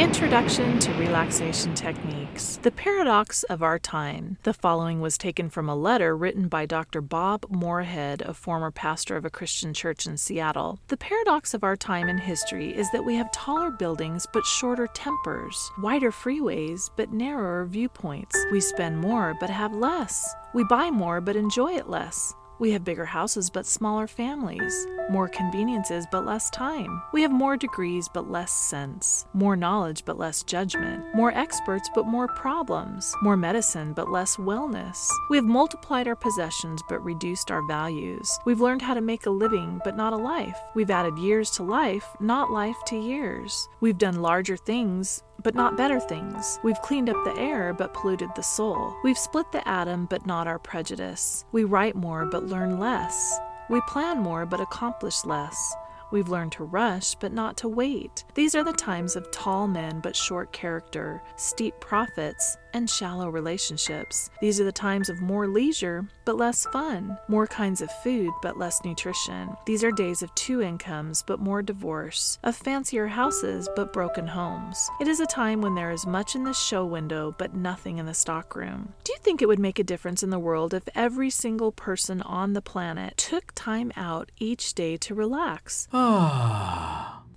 Introduction to Relaxation Techniques. The Paradox of Our Time. The following was taken from a letter written by Dr. Bob Moorhead, a former pastor of a Christian church in Seattle. The paradox of our time in history is that we have taller buildings but shorter tempers, wider freeways but narrower viewpoints. We spend more but have less. We buy more but enjoy it less. We have bigger houses but smaller families, more conveniences but less time. We have more degrees but less sense, more knowledge but less judgment, more experts but more problems, more medicine but less wellness. We have multiplied our possessions but reduced our values. We've learned how to make a living but not a life. We've added years to life, not life to years. We've done larger things but not better things. We've cleaned up the air, but polluted the soul. We've split the atom, but not our prejudice. We write more, but learn less. We plan more, but accomplish less. We've learned to rush, but not to wait. These are the times of tall men, but short character, steep profits, and shallow relationships. These are the times of more leisure, but less fun, more kinds of food, but less nutrition. These are days of 2 incomes, but more divorce, of fancier houses, but broken homes. It is a time when there is much in the show window, but nothing in the stockroom. Do you think it would make a difference in the world if every single person on the planet took time out each day to relax?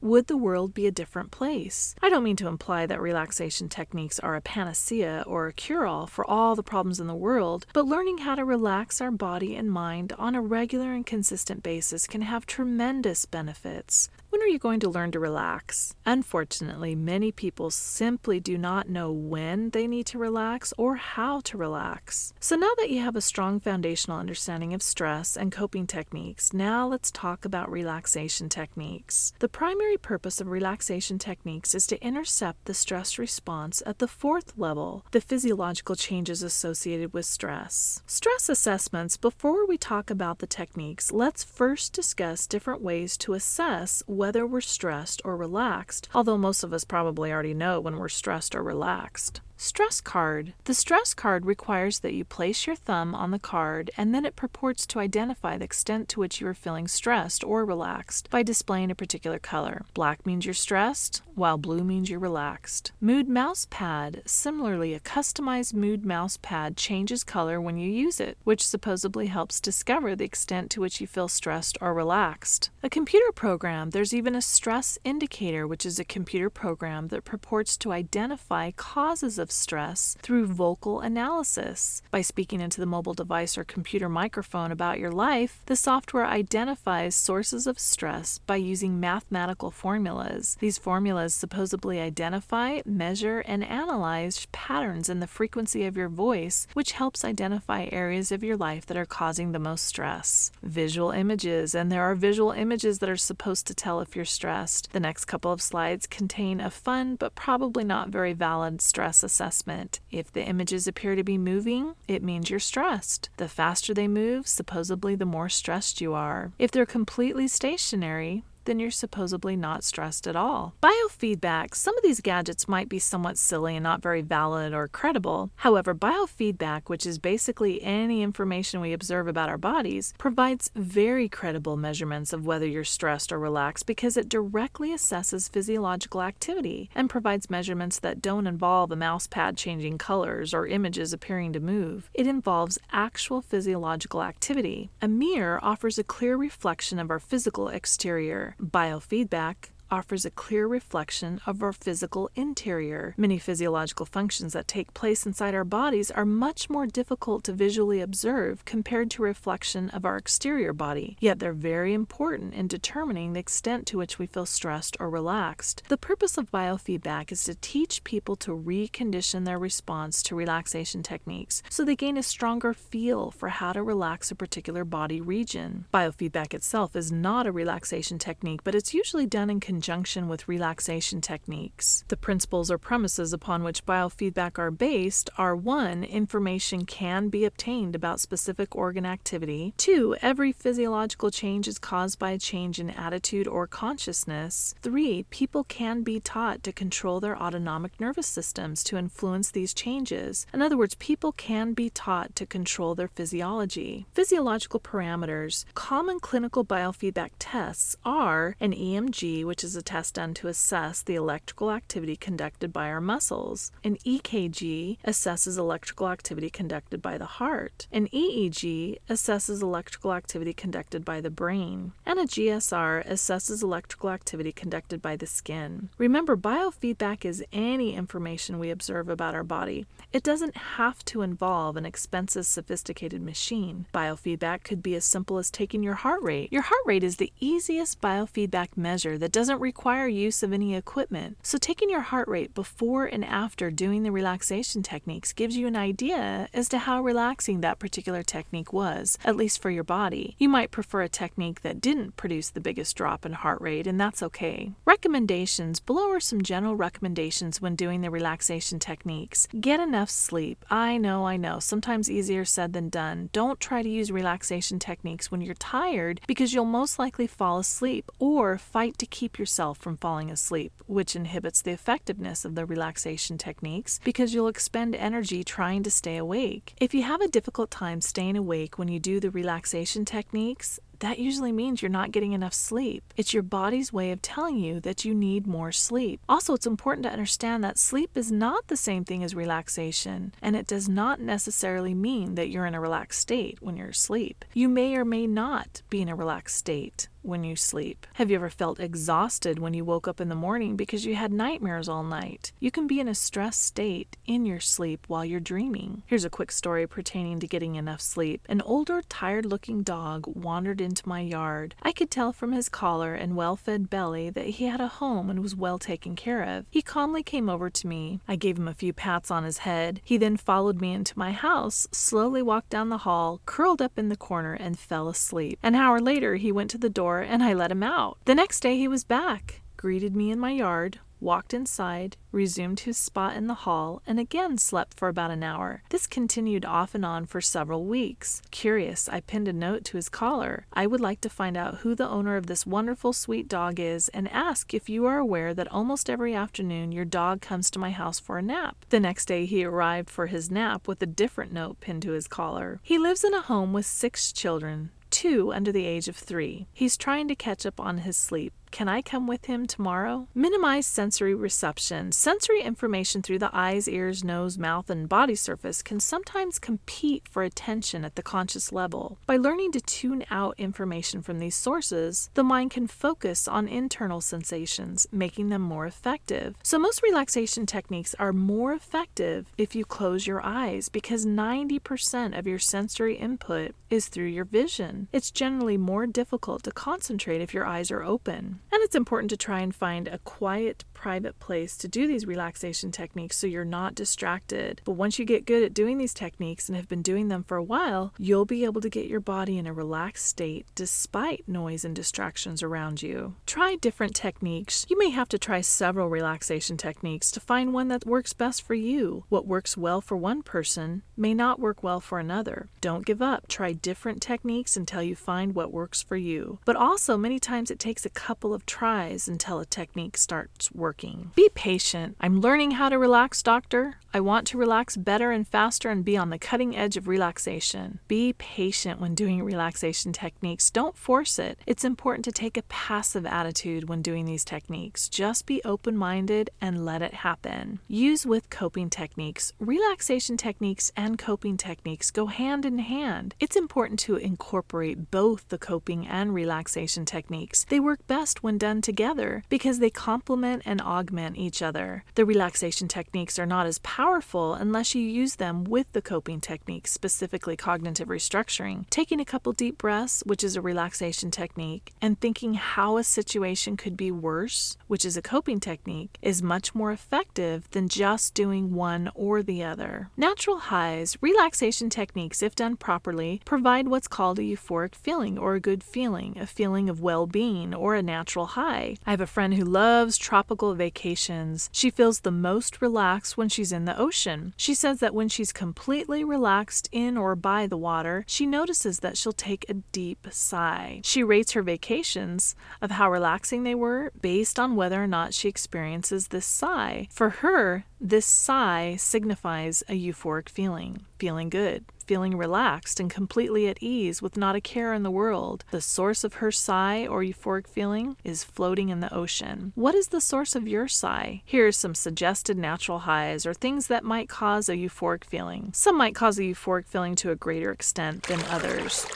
Would the world be a different place? I don't mean to imply that relaxation techniques are a panacea or a cure-all for all the problems in the world, but learning how to relax our body and mind on a regular and consistent basis can have tremendous benefits. When are you going to learn to relax? Unfortunately, many people simply do not know when they need to relax or how to relax. So now that you have a strong foundational understanding of stress and coping techniques, now let's talk about relaxation techniques. The primary purpose of relaxation techniques is to intercept the stress response at the 4th level, the physiological changes associated with stress. Stress assessments. Before we talk about the techniques, let's first discuss different ways to assess whether we're stressed or relaxed, although most of us probably already know when we're stressed or relaxed. Stress card. The stress card requires that you place your thumb on the card and then it purports to identify the extent to which you are feeling stressed or relaxed by displaying a particular color. Black means you're stressed, while blue means you're relaxed. Mood mouse pad. Similarly, a customized mood mouse pad changes color when you use it, which supposedly helps discover the extent to which you feel stressed or relaxed. A computer program. There's even a stress indicator, which is a computer program that purports to identify causes of stress through vocal analysis. By speaking into the mobile device or computer microphone about your life, the software identifies sources of stress by using mathematical formulas. These formulas supposedly identify, measure, and analyze patterns in the frequency of your voice, which helps identify areas of your life that are causing the most stress. Visual images, and there are visual images that are supposed to tell if you're stressed. The next couple of slides contain a fun but probably not very valid stress assessment. If the images appear to be moving, it means you're stressed. The faster they move, supposedly the more stressed you are. If they're completely stationary, then you're supposedly not stressed at all. Biofeedback. Some of these gadgets might be somewhat silly and not very valid or credible. However, biofeedback, which is basically any information we observe about our bodies, provides very credible measurements of whether you're stressed or relaxed because it directly assesses physiological activity and provides measurements that don't involve a mouse pad changing colors or images appearing to move. It involves actual physiological activity. A mirror offers a clear reflection of our physical exterior. Biofeedback offers a clear reflection of our physical interior. Many physiological functions that take place inside our bodies are much more difficult to visually observe compared to a reflection of our exterior body, yet they're very important in determining the extent to which we feel stressed or relaxed. The purpose of biofeedback is to teach people to recondition their response to relaxation techniques so they gain a stronger feel for how to relax a particular body region. Biofeedback itself is not a relaxation technique, but it's usually done in conjunction with relaxation techniques. The principles or premises upon which biofeedback are based are: 1. Information can be obtained about specific organ activity. 2. Every physiological change is caused by a change in attitude or consciousness. 3. People can be taught to control their autonomic nervous systems to influence these changes. In other words, people can be taught to control their physiology. Physiological parameters. Common clinical biofeedback tests are an EMG, which is is a test done to assess the electrical activity conducted by our muscles. An EKG assesses electrical activity conducted by the heart. An EEG assesses electrical activity conducted by the brain. And a GSR assesses electrical activity conducted by the skin. Remember, biofeedback is any information we observe about our body. It doesn't have to involve an expensive, sophisticated machine. Biofeedback could be as simple as taking your heart rate. Your heart rate is the easiest biofeedback measure that doesn't require use of any equipment. So taking your heart rate before and after doing the relaxation techniques gives you an idea as to how relaxing that particular technique was, at least for your body. You might prefer a technique that didn't produce the biggest drop in heart rate, and that's okay. Recommendations. Below are some general recommendations when doing the relaxation techniques. Get enough sleep. I know. Sometimes easier said than done. Don't try to use relaxation techniques when you're tired because you'll most likely fall asleep, or fight to keep yourself from falling asleep, which inhibits the effectiveness of the relaxation techniques because you'll expend energy trying to stay awake. If you have a difficult time staying awake when you do the relaxation techniques, that usually means you're not getting enough sleep. It's your body's way of telling you that you need more sleep. Also, it's important to understand that sleep is not the same thing as relaxation, and it does not necessarily mean that you're in a relaxed state when you're asleep. You may or may not be in a relaxed state when you sleep. Have you ever felt exhausted when you woke up in the morning because you had nightmares all night? You can be in a stressed state in your sleep while you're dreaming. Here's a quick story pertaining to getting enough sleep. An older, tired-looking dog wandered into my yard. I could tell from his collar and well-fed belly that he had a home and was well taken care of. He calmly came over to me. I gave him a few pats on his head. He then followed me into my house, slowly walked down the hall, curled up in the corner, and fell asleep. An hour later, he went to the door and I let him out. The next day he was back, greeted me in my yard, walked inside, resumed his spot in the hall, and again slept for about an hour. This continued off and on for several weeks. Curious, I pinned a note to his collar. I would like to find out who the owner of this wonderful, sweet dog is and ask if you are aware that almost every afternoon your dog comes to my house for a nap. The next day he arrived for his nap with a different note pinned to his collar. He lives in a home with 6 children. 2 under the age of 3. He's trying to catch up on his sleep. Can I come with him tomorrow? Minimize sensory reception. Sensory information through the eyes, ears, nose, mouth, and body surface can sometimes compete for attention at the conscious level. By learning to tune out information from these sources, the mind can focus on internal sensations, making them more effective. So most relaxation techniques are more effective if you close your eyes because 90% of your sensory input is through your vision. It's generally more difficult to concentrate if your eyes are open. And it's important to try and find a quiet, private place to do these relaxation techniques so you're not distracted. But once you get good at doing these techniques and have been doing them for a while, you'll be able to get your body in a relaxed state despite noise and distractions around you. Try different techniques. You may have to try several relaxation techniques to find one that works best for you. What works well for one person may not work well for another. Don't give up. Try different techniques until you find what works for you. But also, many times it takes a couple of tries until a technique starts working. Be patient. I'm learning how to relax, doctor. I want to relax better and faster and be on the cutting edge of relaxation. Be patient when doing relaxation techniques. Don't force it. It's important to take a passive attitude when doing these techniques. Just be open-minded and let it happen. Use with coping techniques. Relaxation techniques and coping techniques go hand in hand. It's important to incorporate both the coping and relaxation techniques. They work best when done together because they complement and augment each other. The relaxation techniques are not as powerful unless you use them with the coping techniques, specifically cognitive restructuring. Taking a couple deep breaths, which is a relaxation technique, and thinking how a situation could be worse, which is a coping technique, is much more effective than just doing one or the other. Natural highs. Relaxation techniques, if done properly, provide what's called a euphoric feeling or a good feeling, a feeling of well-being or a natural high. I have a friend who loves tropical vacations. She feels the most relaxed when she's in the ocean. She says that when she's completely relaxed in or by the water, she notices that she'll take a deep sigh. She rates her vacations of how relaxing they were based on whether or not she experiences this sigh. For her, this sigh signifies a euphoric feeling. feeling good, feeling relaxed and completely at ease with not a care in the world. The source of her sigh or euphoric feeling is floating in the ocean. What is the source of your sigh? Here are some suggested natural highs or things that might cause a euphoric feeling. Some might cause a euphoric feeling to a greater extent than others.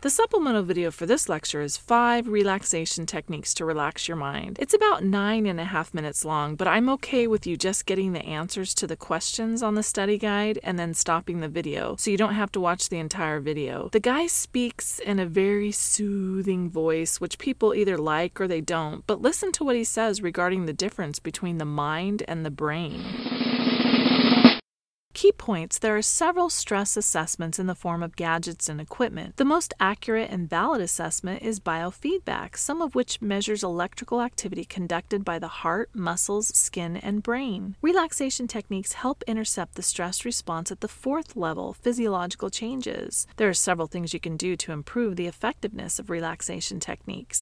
The supplemental video for this lecture is 5 relaxation techniques to relax your mind. It's about 9.5 minutes long, but I'm okay with you just getting the answers to the questions on the study guide and then stopping the video, so you don't have to watch the entire video. The guy speaks in a very soothing voice, which people either like or they don't, but listen to what he says regarding the difference between the mind and the brain. Key points: there are several stress assessments in the form of gadgets and equipment. The most accurate and valid assessment is biofeedback, some of which measures electrical activity conducted by the heart, muscles, skin, and brain. Relaxation techniques help intercept the stress response at the 4th level, physiological changes. There are several things you can do to improve the effectiveness of relaxation techniques.